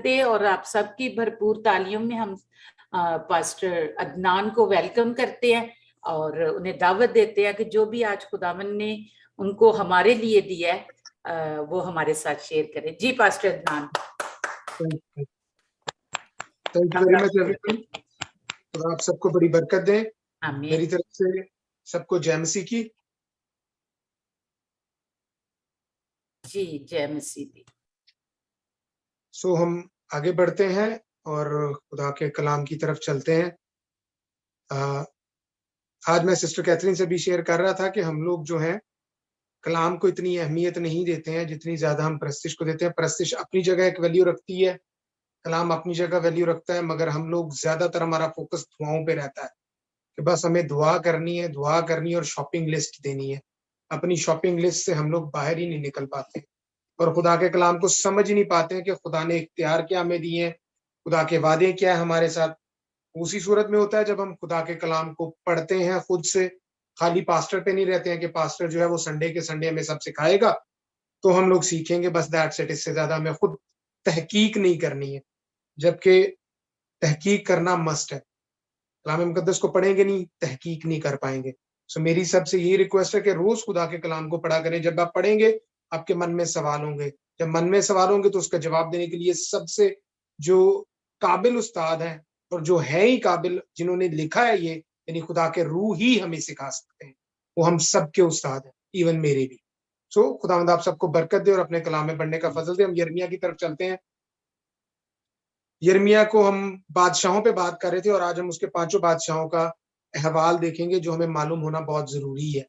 करते हैं और आप सबकी भरपूर तालियों में हम पास्टर अदनान को वेलकम करते हैं और उन्हें दावत देते हैं कि जो भी आज खुदावन ने उनको हमारे लिए दिया है वो हमारे साथ शेयर करें। जी pastor Adnan. Thank you very much everyone. तो आप सबको बड़ी बरकत दें। आमीन। मेरी तरफ से सबको जय मसीह की। जी जय मसीह दी। सो हम आगे बढ़ते हैं और खुदा के कलाम की तरफ चलते हैं। आज मैं सिस्टर कैथरीन से भी शेयर कर रहा था कि हम लोग जो हैं कलाम को इतनी अहमियत नहीं देते हैं जितनी ज्यादा हम प्रस्तिश को देते हैं। प्रस्तिश अपनी जगह एक वैल्यू रखती है, कलाम अपनी जगह वैल्यू रखता है, मगर हम लोग ज्यादातर हमारा फोकस दुआओं पे रहता है कि बस हमें दुआ करनी है और शॉपिंग लिस्ट देनी है। अपनी शॉपिंग लिस्ट से हम लोग बाहर ही नहीं निकल पाते और खुदा के कलाम को समझ ही नहीं पाते हैं कि खुदा ने इख्तियार क्या हमें दिए हैं, खुदा के वादे क्या है हमारे साथ। उसी सूरत में होता है जब हम खुदा के कलाम को पढ़ते हैं खुद से, खाली पास्टर पे नहीं रहते हैं कि पास्टर जो है वो संडे के संडे हमें सब सिखाएगा तो हम लोग सीखेंगे, बस दैट्स इट। इससे ज्यादा हमें खुद तहकीक नहीं करनी है, जबकि तहकीक करना मस्ट है। कलाम मुकद्दस को पढ़ेंगे नहीं, तहकीक नहीं कर पाएंगे। सो मेरी सबसे यही रिक्वेस्ट है कि रोज खुदा के कलाम को पढ़ा करें। जब आप पढ़ेंगे आपके मन में सवाल होंगे, जब मन में सवाल होंगे तो उसका जवाब देने के लिए सबसे जो काबिल उस्ताद है और जो है ही काबिल, जिन्होंने लिखा है ये, यानी खुदा के रूह ही हमें सिखा सकते हैं। वो हम सबके उस्ताद हैं, इवन मेरे भी। सो खुदावंद आप सबको बरकत दे और अपने कलाम में बढ़ने का फजल दे। हम यिर्मयाह की तरफ चलते हैं। यिर्मयाह को हम बादशाहों पे बात कर रहे थे और आज हम उसके 5 बादशाहों का अहवाल देखेंगे जो हमें मालूम होना बहुत जरूरी है।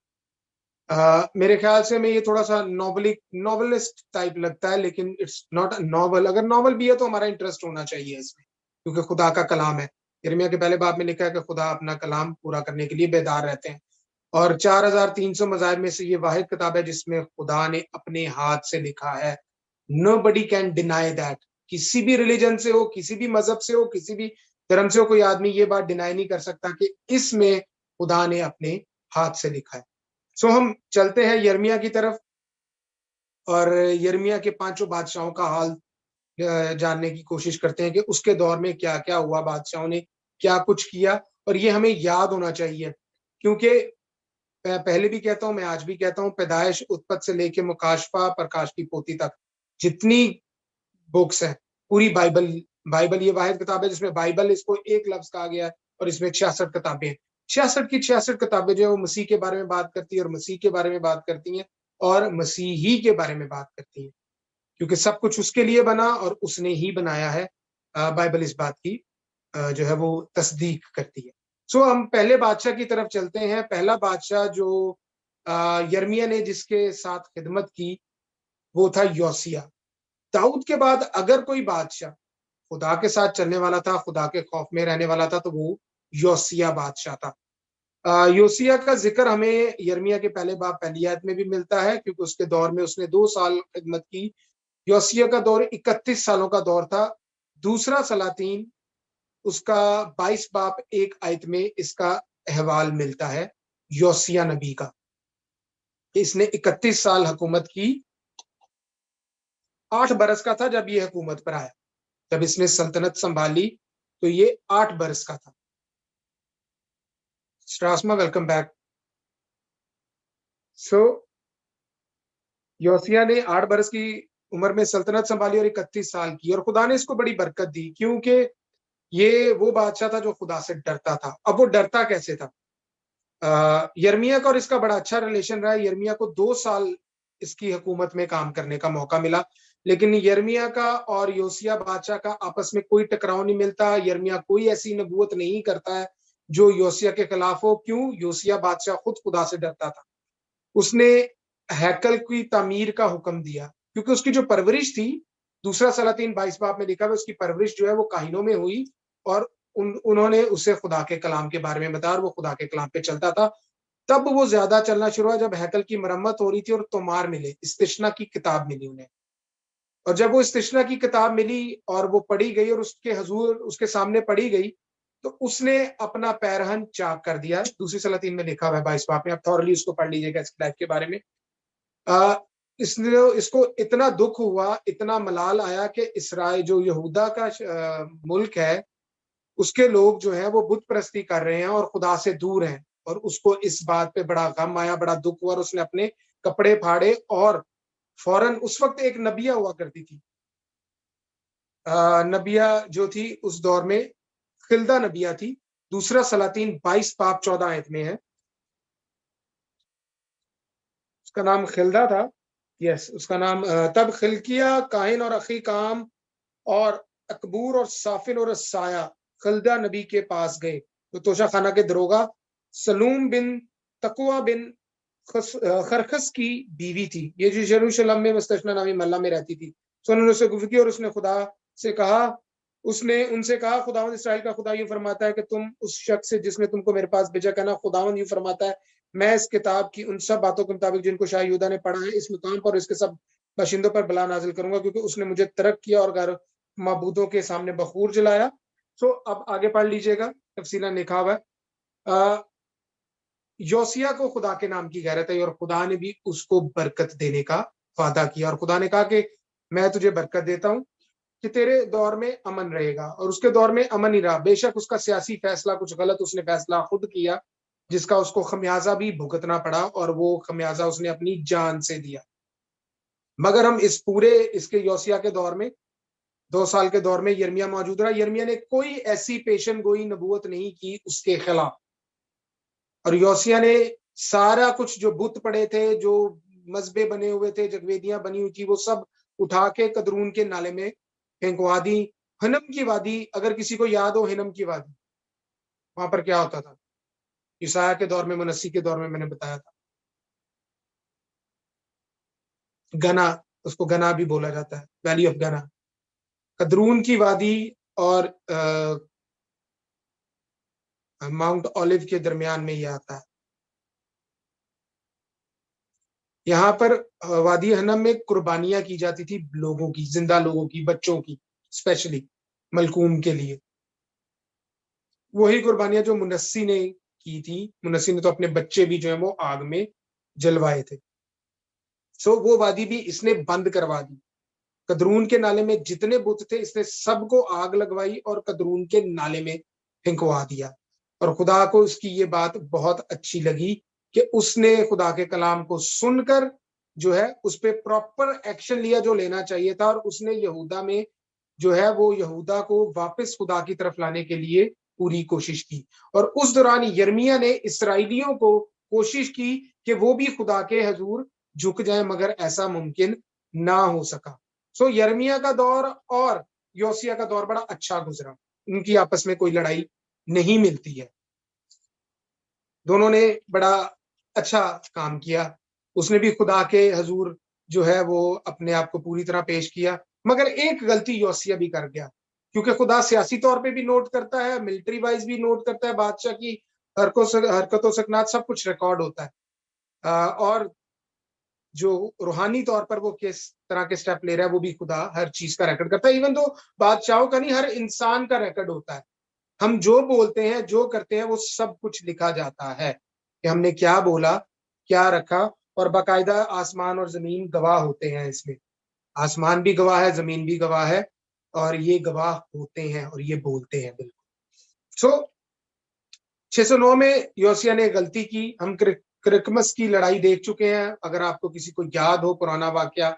मेरे ख्याल से हमें ये थोड़ा सा नॉवलिस्ट टाइप लगता है, लेकिन इट्स नॉट अ नॉवल। अगर नॉवल भी है तो हमारा इंटरेस्ट होना चाहिए इसमें, क्योंकि खुदा का कलाम है। यिर्मयाह के पहले बाब में लिखा है कि खुदा अपना कलाम पूरा करने के लिए बेदार रहते हैं और 4300 मज़ाहिब में से ये वाहिद किताब है जिसमें खुदा ने अपने हाथ से लिखा है। Nobody can deny that. किसी भी रिलीजन से हो, किसी भी मजहब से हो, किसी भी धर्म से हो, कोई आदमी ये बात डिनाई नहीं कर सकता कि इसमें खुदा ने अपने हाथ से लिखा है। सो हम चलते हैं यिर्मयाह की तरफ और यिर्मयाह के 5 बादशाहों का हाल जानने की कोशिश करते हैं कि उसके दौर में क्या क्या हुआ, बादशाहों ने क्या कुछ किया। और ये हमें याद होना चाहिए, क्योंकि मैं पहले भी कहता हूं, मैं आज भी कहता हूं, पैदाइश उत्पत्ति से लेके मुकाशफा प्रकाश की पोथी तक जितनी बुक्स हैं, पूरी बाइबल ये वाहिद किताब है जिसमें बाइबल इसको एक लफ्ज कहा गया है और इसमें 66 किताबें हैं। 66 की 66 किताबें जो है वो मसीह के बारे में बात करती है और मसीह के बारे में बात करती हैं और मसीही के बारे में बात करती हैं, क्योंकि सब कुछ उसके लिए बना और उसने ही बनाया है। बाइबल इस बात की जो है वो तस्दीक करती है। सो हम पहले बादशाह की तरफ चलते हैं। पहला बादशाह जो यिर्मयाह ने जिसके साथ खिदमत की वो था योसिय्याह। दाऊद के बाद अगर कोई बादशाह खुदा के साथ चलने वाला था, खुदा के खौफ में रहने वाला था, तो वो योसिय्याह बादशाह था। योसिय्याह का जिक्र हमें यिर्मयाह के पहले बाब पहली आयत में भी मिलता है, क्योंकि उसके दौर में उसने 2 साल खिदमत की। योसिय्याह का दौर 31 सालों का दौर था। दूसरा सलातीन उसका 22 बाब 1 आयत में इसका अहवाल मिलता है योसिय्याह नबी का। इसने 31 साल हुकूमत की। 8 बरस का था जब ये हुकूमत पर आया। जब इसने सल्तनत संभाली तो ये 8 बरस का था। स्ट्रासमा वेलकम बैक। सो योसिय्याह ने 8 बरस की उम्र में सल्तनत संभाली और 31 साल की, और खुदा ने इसको बड़ी बरकत दी, क्योंकि ये वो बादशाह था जो खुदा से डरता था। अब वो डरता कैसे था? यिर्मयाह का और इसका बड़ा अच्छा रिलेशन रहा है। यिर्मयाह को 2 साल इसकी हुकूमत में काम करने का मौका मिला, लेकिन यिर्मयाह का और योसिय्याह बादशाह का आपस में कोई टकराव नहीं मिलता। यिर्मयाह कोई ऐसी नबूवत नहीं करता है जो योसिय्याह के खिलाफ हो। क्यों? योसिय्याह बादशाह खुद खुदा से डरता था। उसने हैकल की तामीर का हुक्म दिया, क्योंकि उसकी जो परवरिश थी, दूसरा सलातीन 22 बाब में लिखा है, उसकी परवरिश जो है वो काहिनों में हुई और उन्होंने उसे खुदा के कलाम के बारे में बताया और वो खुदा के कलाम पे चलता था। तब वो ज्यादा चलना शुरू हुआ जब हैकल की मरम्मत हो रही थी और तोमार मिले, इस्तिश्ना की किताब मिली उन्हें। और जब वो इस्तिश्ना की किताब मिली और वो पढ़ी गई और उसके हजूर उसके सामने पढ़ी गई, तो उसने अपना पैरहन चाक कर दिया। दूसरी सलातीन में लिखा हुआ है 22 बाब में, आप थॉरली उसको पढ़ लीजिएगा इस लाइफ के बारे में। इसको इतना दुख हुआ, इतना मलाल आया कि इसराइल जो यहूदा का मुल्क है, उसके लोग जो है वो बुत परस्ती कर रहे हैं और खुदा से दूर हैं। और उसको इस बात पे बड़ा गम आया, बड़ा दुख हुआ और उसने अपने कपड़े फाड़े और फौरन, उस वक्त एक नबिया हुआ करती थी, नबिया जो थी उस दौर में, खिल्दा नबिया थी। दूसरा सलातीन 22 बाब 14 आयत में है, उसका नाम खिल्दा था। यस, उसका नाम तब खिलकिया काहिन और अखी काम और अकबूर और साफिन और साया खिल्दा नबी के पास गए। तो तोशा खाना के दरोगा सलूम बिन तकुआ बिन खरखस की बीवी थी, ये जो यरूशलेम में मुस्तशना नामी मल्ला में रहती थी। तो उन्होंने उससे गुफ्त की और उसने खुदा से कहा, उसने उनसे कहा, खुदावंद इस्राएल का खुदा यूं फरमाता है कि तुम उस शख्स से जिसने तुमको मेरे पास भेजा, कहना खुदावंद यूं फरमाता है, मैं इस किताब की उन सब बातों के मुताबिक जिनको शाह यूदा ने पढ़ा है इस मुकाम पर इसके सब बाशिंदों पर बला नाजिल करूंगा, क्योंकि उसने मुझे तर्क किया और घर मबूदों के सामने बखूर जलाया। तो अब आगे पढ़ लीजिएगा, तफसीला लिखा हुआ है। योसिया को खुदा के नाम की गैरत है और खुदा ने भी उसको बरकत देने का वादा किया। और खुदा ने कहा कि मैं तुझे बरकत देता हूं कि तेरे दौर में अमन रहेगा। और उसके दौर में अमन ही रहा। बेशक उसका सियासी फैसला कुछ गलत उसने फैसला खुद किया, जिसका उसको खमियाजा भी भुगतना पड़ा, और वो खमियाजा उसने अपनी जान से दिया। मगर हम इस पूरे इसके योसिया के दौर में, 2 साल के दौर में यिर्मयाह मौजूद रहा। यिर्मयाह ने कोई ऐसी पेशन गोई नबूवत नहीं की उसके खिलाफ। और योसिया ने सारा कुछ जो बुत पड़े थे, जो मजबे बने हुए थे, जगवेदियां बनी हुई थी, वो सब उठा के कदरून के नाले में फेंकवा दी। हिनम की वादी, अगर किसी को याद हो हिनम की वादी, वहां पर क्या होता था, ईसाया के दौर में, मुनस्सी के दौर में मैंने बताया था। गना, उसको गना भी बोला जाता है, वैली ऑफ गना, कदरून की वादी और माउंट ऑलिव के दरमियान में यह आता है। यहाँ पर वादी हनम में कुर्बानियां की जाती थी लोगों की, जिंदा लोगों की, बच्चों की, स्पेशली मलकूम के लिए। वही कुर्बानियां जो मुनस्सी ने की थी। मुनस्सी ने तो अपने बच्चे भी जो है वो आग में जलवाए थे। सो वो वादी भी इसने बंद करवा दी। कदरून के नाले में जितने बुत थे इसने सबको आग लगवाई और कदरून के नाले में फेंकवा दिया। और खुदा को इसकी ये बात बहुत अच्छी लगी कि उसने खुदा के कलाम को सुनकर जो है उस पर प्रॉपर एक्शन लिया जो लेना चाहिए था। और उसने यहूदा में जो है वो यहूदा को वापस खुदा की तरफ लाने के लिए पूरी कोशिश की। और उस दौरान यिर्मयाह ने इसराइलियों को कोशिश की कि वो भी खुदा के हजूर झुक जाए, मगर ऐसा मुमकिन ना हो सका। सो यिर्मयाह का दौर और योसिया का दौर बड़ा अच्छा गुजरा, उनकी आपस में कोई लड़ाई नहीं मिलती है। दोनों ने बड़ा अच्छा काम किया। उसने भी खुदा के हजूर जो है वो अपने आप को पूरी तरह पेश किया। मगर एक गलती योसिया भी कर गया, क्योंकि खुदा सियासी तौर पे भी नोट करता है, मिलिट्री वाइज भी नोट करता है, बादशाह की हरकतों सकनात सब कुछ रिकॉर्ड होता है। और जो रूहानी तौर पर वो किस तरह के स्टेप ले रहा है वो भी खुदा हर चीज का रिकॉर्ड करता है। इवन तो बादशाहों का नहीं, हर इंसान का रिकॉर्ड होता है। हम जो बोलते हैं, जो करते हैं, वो सब कुछ लिखा जाता है कि हमने क्या बोला, क्या रखा। और बाकायदा आसमान और जमीन गवाह होते हैं इसमें। आसमान भी गवाह है, जमीन भी गवाह है, और ये गवाह होते हैं और ये बोलते हैं। बिल्कुल। सो 609 में योसिया ने गलती की। हम क्रिकमस की लड़ाई देख चुके हैं, अगर आपको किसी को याद हो पुराना वाकया,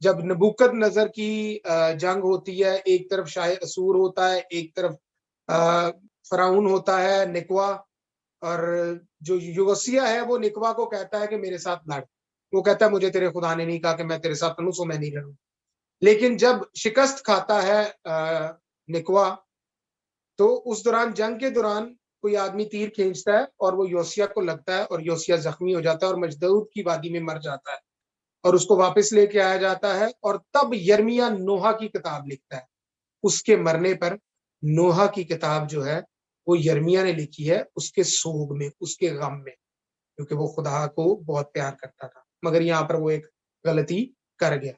जब नबूकद नजर की जंग होती है, एक तरफ शाह असूर होता है, एक तरफ फराउन होता है निकवा। और जो योसिया है वो निकवा को कहता है कि मेरे साथ लड़। वो कहता है मुझे तेरे खुदा ने नहीं कहा कि मैं तेरे साथ लड़ूं, सो मैं नहीं लड़ूं। लेकिन जब शिकस्त खाता है निकवा, तो उस दौरान, जंग के दौरान, कोई आदमी तीर खींचता है और वो योसिया को लगता है और योसिया जख्मी हो जाता है और मजदूद की वादी में मर जाता है। और उसको वापस लेके आया जाता है। और तब यिर्मयाह नोहा की किताब लिखता है। उसके मरने पर नोहा की किताब जो है वो यिर्मयाह ने लिखी है, उसके सोग में, उसके गम में, क्योंकि वो खुदा को बहुत प्यार करता था। मगर यहाँ पर वो एक गलती कर गया।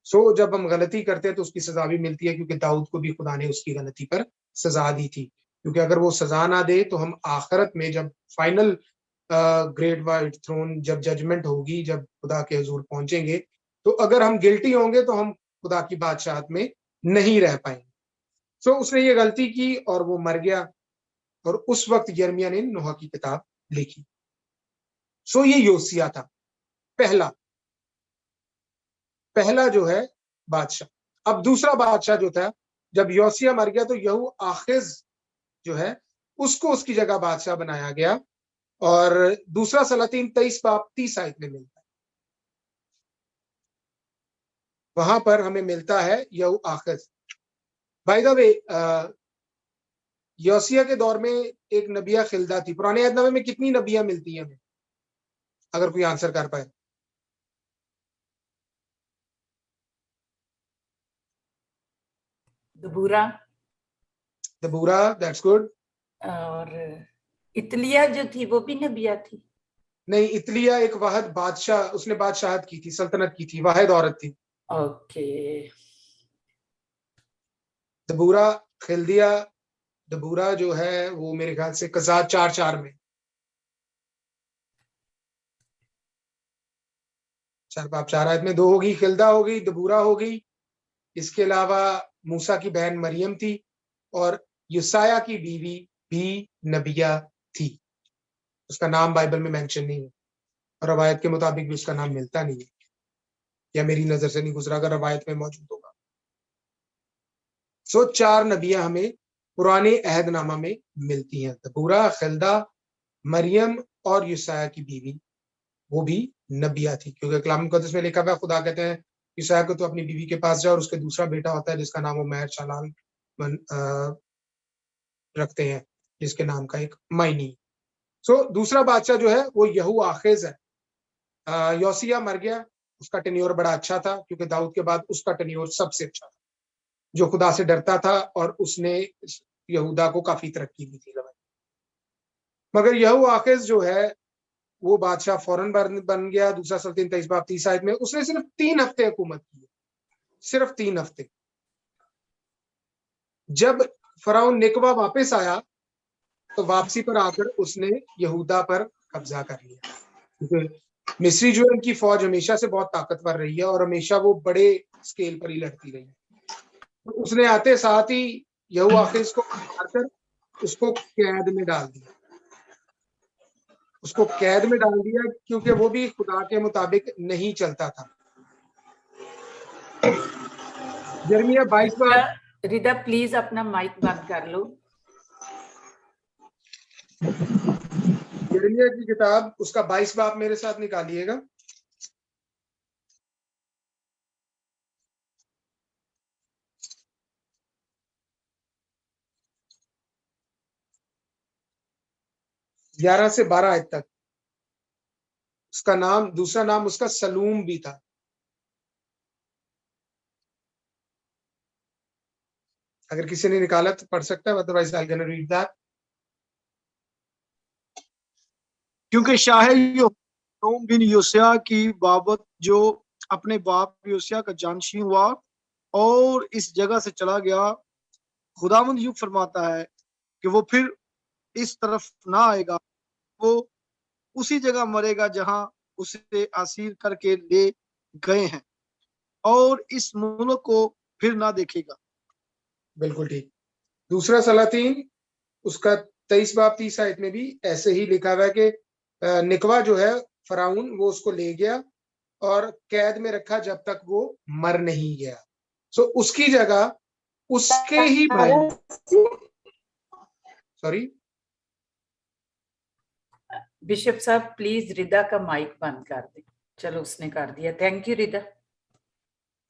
सो जब हम गलती करते हैं तो उसकी सजा भी मिलती है, क्योंकि दाऊद को भी खुदा ने उसकी गलती पर सजा दी थी। क्योंकि अगर वो सजा ना दे तो हम आखिरत में जब फाइनल ग्रेट वाइट थ्रोन, जब जजमेंट होगी, जब खुदा के हजूर पहुंचेंगे, तो अगर हम गिल्टी होंगे तो हम खुदा की बादशाहत में नहीं रह पाएंगे। सो उसने ये गलती की और वो मर गया, और उस वक्त यिर्मयाह ने नूह की किताब लिखी। सो ये योसिया था, पहला जो है बादशाह। अब दूसरा बादशाह जो था, जब योसिया मर गया तो यहू आखिज जो है उसको उसकी जगह बादशाह बनाया गया, और दूसरा सलातीन 23 बाब 30 आयत में मिलता है। वहां पर हमें मिलता है यहू आखिज। बाय द वे, योसिया के दौर में एक नबिया खिल्दा थी। पुराने अहदनामे में कितनी नबियां मिलती हैं हमें, अगर कोई आंसर कर पाए? दबूरा, दैट्स गुड। और इतलिया जो थी वो भी नबिया थी। नहीं, इतलिया एक वाहिद बादशाह, उसने बादशाहत की थी, सल्तनत की थी, वाहिद औरत थी। ओके। दबूरा, खिल्दिया, दबूरा जो है वो मेरे ख्याल से कज़ात 4:4 में, 4 बाब 4 आयत में 2 होगी, खिल्दा होगी, दबूरा होगी। इसके अलावा मूसा की बहन मरियम थी, और युसाया की बीवी भी नबिया थी। उसका नाम बाइबल में मेंशन नहीं है, और रवायत के मुताबिक भी उसका नाम मिलता नहीं है, या मेरी नजर से नहीं गुजरा, अगर रवायत में मौजूद होगा। सो 4 नबियां हमें पुराने अहदनामा में मिलती हैं, दबूरा, खिल्दा, मरियम और युसाया की बीवी, वो भी नबिया थी। क्योंकि कलाम मुकद्दस में लिखा हुआ, खुदा कहते हैं युसाया को तो अपनी बीवी के पास जाओ, और उसके दूसरा बेटा होता है जिसका नाम वो महर शालाल रखते हैं, जिसके नाम का एक मायनी। सो दूसरा बादशाह जो है वो यहू आखिज है। योसिया मर गया, उसका टेन्योर बड़ा अच्छा था, क्योंकि दाऊद के बाद उसका टेन्योर सबसे अच्छा था, जो खुदा से डरता था, और उसने यहूदा को काफी तरक्की दी थी। मगर यहू आखिज जो है वो बादशाह फौरन बन गया। दूसरा सल्तनत 23 बाब 30 आयत में उसने सिर्फ 3 हफ्ते हुकूमत की, सिर्फ 3 हफ्ते। जब फराउन निकवा वापस आया तो वापसी पर आकर उसने यहूदा पर कब्जा कर लिया, क्योंकि मिस्री जो उनकी फौज हमेशा से बहुत ताकतवर रही है, और हमेशा वो बड़े स्केल पर ही लड़ती रही है। तो उसने आते साथ ही यहू आखिज को मारकर उसको कैद में डाल दिया, क्योंकि वो भी खुदा के मुताबिक नहीं चलता था। यिर्मयाह 22 बाब, रिदा प्लीज अपना माइक बंद कर लो। यिर्मयाह की किताब उसका 22 बाब मेरे साथ निकालिएगा। ग्यारह से 12 आयत तक। उसका नाम, दूसरा नाम उसका सलूम भी था। अगर किसी ने निकाला तो पढ़ सकता है, otherwise I can read that. क्योंकि शाह यहूम बिन योसिया की बाबत, जो अपने बाप योसिया का जानशी हुआ और इस जगह से चला गया, खुदावंद यूं फरमाता है कि वो फिर इस तरफ ना आएगा, वो उसी जगह मरेगा जहां उसे असीर करके ले गए हैं, और इस मुल्क को फिर ना देखेगा। बिल्कुल ठीक। दूसरा सलातीन उसका 23 बाब 30 आयत में भी ऐसे ही लिखा हुआ है कि निकवा जो है फराउन वो उसको ले गया और कैद में रखा जब तक वो मर नहीं गया। सो उसकी जगह उसके ही भाई, सॉरी बिशप साहब प्लीज रिदा का माइक बंद कर दे। चलो उसने कर दिया, thank you Rida.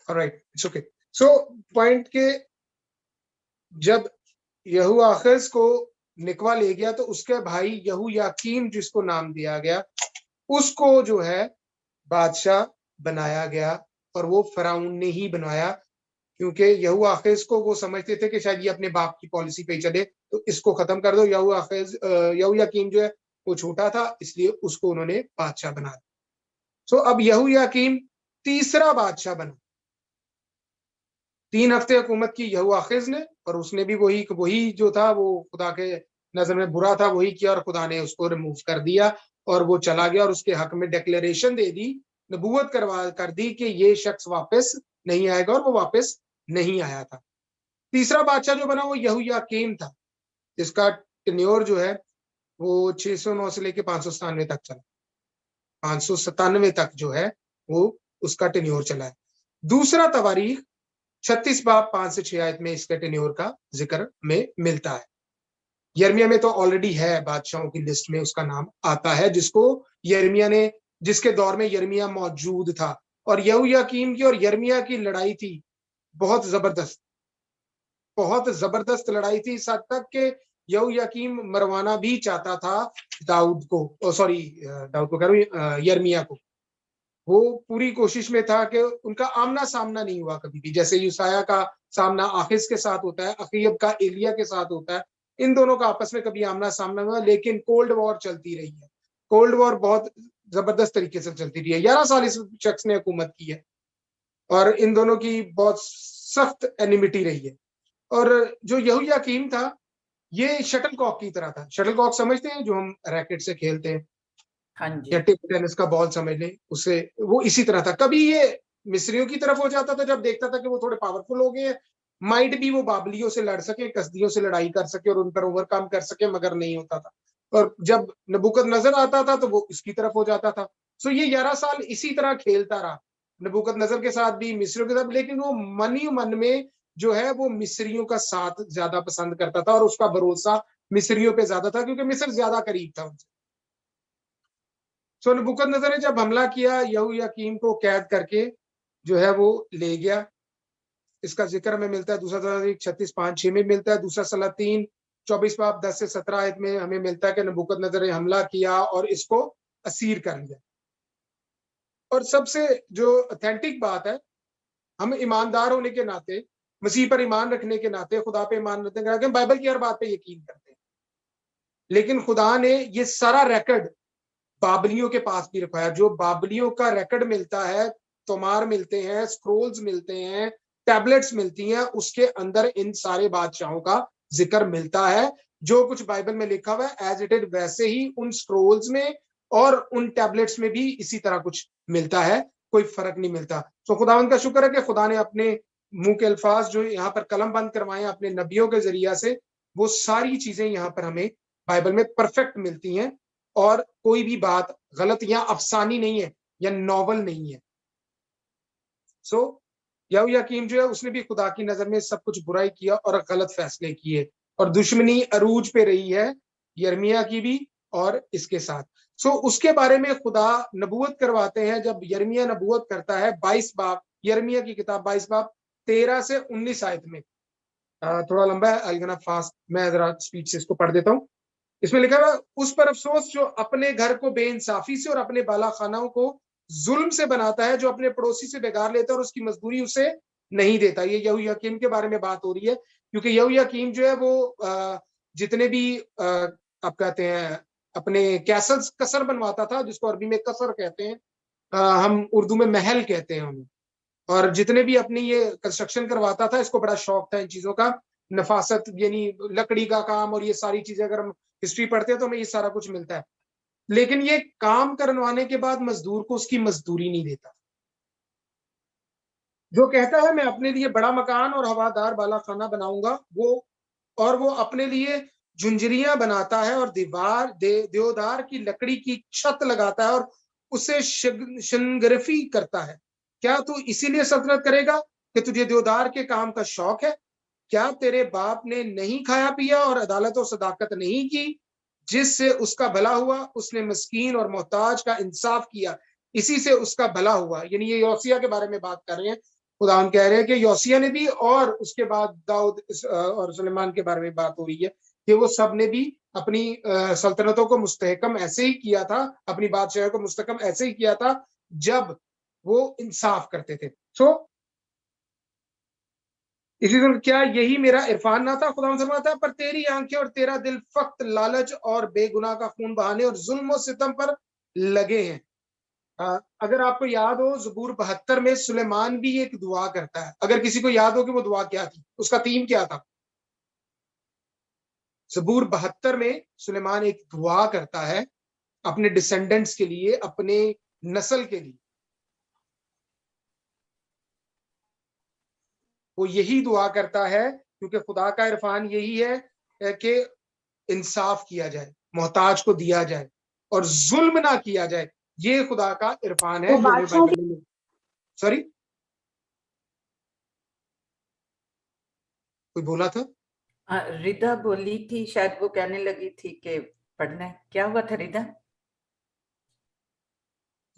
Alright, it's okay. So point के जब यहू आखिज को निकवा ले गया तो उसके भाई यहू याकीम जिसको नाम दिया गया उसको जो है बादशाह बनाया गया, और वो फराउन ने ही बनाया, क्योंकि यहू आखिज को वो समझते थे कि शायद ये अपने बाप की पॉलिसी पे ही चले, तो इसको खत्म कर दो। यहू याकीम जो है वो छोटा था, इसलिए उसको उन्होंने बादशाह बना दिया। सो अब यहू याकीम तीसरा बादशाह बना। 3 हफ्ते हुकूमत की यहू आखिज ने, और उसने भी वही जो था वो खुदा के नजर में बुरा था वही किया, और खुदा ने उसको रिमूव कर दिया और वो चला गया, और उसके हक में डिक्लेरेशन दे दी नबूवत कर दी कि ये शख्स वापस नहीं आएगा, और वो वापस नहीं आया था। तीसरा बादशाह जो बना वो यहोयाकीम था, जिसका टेन्योर जो है वो 609 से लेके 597 तक चला। 597 तक जो है वो उसका टेन्योर चला है। दूसरा तवारीख 36 बाब 5 से 6 आयत में इसके टेन्योर का जिक्र में मिलता है। यिर्मयाह में तो ऑलरेडी है, बादशाहों की लिस्ट में उसका नाम आता है, जिसके दौर में यिर्मयाह मौजूद था। और यहोयाकीम की और यिर्मयाह की लड़ाई थी, बहुत जबरदस्त लड़ाई थी, इस हद तक कि यहोयाकीम मरवाना भी चाहता था दाऊद को, दाऊद को कह रहा हूं, यिर्मयाह को। वो पूरी कोशिश में था कि उनका आमना सामना नहीं हुआ कभी भी, जैसे यूसाया का सामना आखिज के साथ होता है, अखीब का एलिया के साथ होता है, इन दोनों का आपस में कभी आमना सामना हुआ, लेकिन कोल्ड वॉर चलती रही है। कोल्ड वॉर बहुत जबरदस्त तरीके से चलती रही है। 11 साल इस शख्स ने हुकूमत की है और इन दोनों की बहुत सख्त एनिमिटी रही है। और जो यहोयाकीम था ये शटल कॉक की तरह था। शटल कॉक समझते हैं, जो हम रैकेट से खेलते हैं, हाँ जी, या टेबल टेनिस का बॉल समझ लें, उससे वो इसी तरह था। कभी ये मिस्रियों की तरफ हो जाता था जब देखता था कि वो थोड़े पावरफुल हो गए हैं, माइट भी वो बाबलियों से लड़ सके, कसदियों से लड़ाई कर सके और उन पर ओवरकम कर सके, मगर नहीं होता था। और जब नबूकदनजर आता था तो वो इसकी तरफ हो जाता था। सो ये 11 साल इसी तरह खेलता रहा, नबूकदनजर के साथ भी, मिस्रियों के साथ, लेकिन वो मन ही मन में जो है वो मिस्रियों का साथ ज्यादा पसंद करता था और उसका भरोसा मिस्रियों पे ज्यादा था, क्योंकि मिस्र ज्यादा करीब था उनसे। सो नबूकदनजर ने जब हमला किया, यहोयाकीम को कैद करके जो है वो ले गया। इसका जिक्र हमें मिलता है दूसरा तवारीख 36:5-6 में मिलता है। दूसरा सलातीन 24 बाब 10 से 17 आयत में हमें मिलता है कि नबूकदनजर ने हमला किया और इसको असीर कर लिया। और सबसे जो ऑथेंटिक बात है, हम ईमानदार होने के नाते, मसीह पर ईमान रखने के नाते, खुदा पे ईमान रखने के नाते, हम बाइबल की हर बात पे यकीन करते हैं, लेकिन खुदा ने ये सारा रिकॉर्ड बाबलियों के पास भी रखवाया। जो बाबलियों का रिकॉर्ड मिलता है, तोमार मिलते हैं, स्क्रोल्स मिलते हैं, टैबलेट्स मिलती हैं, उसके अंदर इन सारे बादशाहों का जिक्र मिलता है। जो कुछ बाइबल में लिखा हुआ है एज इट इज वैसे ही उन स्क्रोल्स में और उन टैबलेट्स में भी इसी तरह कुछ मिलता है, कोई फर्क नहीं मिलता। तो खुदावंद का शुक्र है कि खुदा ने अपने मुंह के अल्फाज जो यहाँ पर कलम बंद करवाए अपने नबियों के जरिया से, वो सारी चीजें यहाँ पर हमें बाइबल में परफेक्ट मिलती हैं और कोई भी बात गलत या अफसानी नहीं है या नॉवल नहीं है। सो यहोयाकीम जो है उसने भी खुदा की नजर में सब कुछ बुराई किया और गलत फैसले किए, और दुश्मनी अरूज पे रही है यिर्मयाह की भी और इसके साथ। सो उसके बारे में खुदा नबूवत करवाते हैं। जब यिर्मयाह नबूवत करता है 22 बाब, यिर्मयाह की किताब 22 बाब 13 से 19 आयत में, थोड़ा लंबा है, आई गोना फास्ट, मैं जरा स्पीड से इसको पढ़ देता हूँ। इसमें लिखा हुआ, उस पर अफसोस जो अपने घर को बेइंसाफी से और अपने बाला खानाओं को जुल्म से बनाता है, जो अपने पड़ोसी से बेगार लेता है और उसकी मजदूरी उसे नहीं देता। ये यहोयाकीम के बारे में बात हो रही है, क्योंकि यहोयाकीम जो है वो जितने भी आप कहते हैं अपने कैसल्स, कसर बनवाता था, जिसको अरबी में कसर कहते हैं, हम उर्दू में महल कहते हैं हमें। और जितने भी अपनी ये कंस्ट्रक्शन करवाता था, इसको बड़ा शौक था इन चीजों का, नफासत यानी लकड़ी का काम और ये सारी चीजें। अगर हम हिस्ट्री पढ़ते हैं तो हमें ये सारा कुछ मिलता है। लेकिन ये काम करवाने के बाद मजदूर को उसकी मजदूरी नहीं देता। जो कहता है मैं अपने लिए बड़ा मकान और हवादार बाला खाना बनाऊंगा, वो अपने लिए झुंझरियां बनाता है और देवदार की लकड़ी की छत लगाता है और उसे शनगरफी करता है। क्या तू इसीलिए सल्तनत करेगा कि तुझे देवदार के काम का शौक है? क्या तेरे बाप ने नहीं खाया पिया और अदालत और सदाकत नहीं की, जिससे उसका भला हुआ? उसने मस्कीन और मोहताज का इंसाफ किया, इसी से उसका भला हुआ। यानी ये योसिया के बारे में बात कर रहे हैं। खुदा कह रहे हैं कि योसिया ने भी और उसके बाद दाऊद और सुलेमान के बारे में बात हो रही है कि वो सब ने भी अपनी सल्तनतों को मुस्तहकम ऐसे ही किया था, अपनी बादशाह को मुस्तहकम ऐसे ही किया था जब वो इंसाफ करते थे। सो इसी तरह क्या यही मेरा इरफान ना था? खुदा फरमाता है, पर तेरी आंखें और तेरा दिल फक्त लालच और बेगुनाह का खून बहाने और जुल्म और सितम पर लगे हैं। अगर आपको याद हो, ज़बूर 72 में सुलेमान भी एक दुआ करता है। अगर किसी को याद हो कि वो दुआ क्या थी, उसका थीम क्या था? ज़बूर 72 में सुलेमान एक दुआ करता है अपने डिसेंडेंट्स के लिए, अपने नस्ल के लिए। वो यही दुआ करता है, क्योंकि खुदा का इरफान यही है कि इंसाफ किया जाए, मोहताज को दिया जाए और जुल्म ना किया जाए। ये खुदा का इरफान है वो जो हमें बादशाह बाइबल में। सॉरी, कोई बोला था? रिदा बोली थी, शायद वो कहने लगी थी कि पढ़ना है। क्या हुआ था रिदा?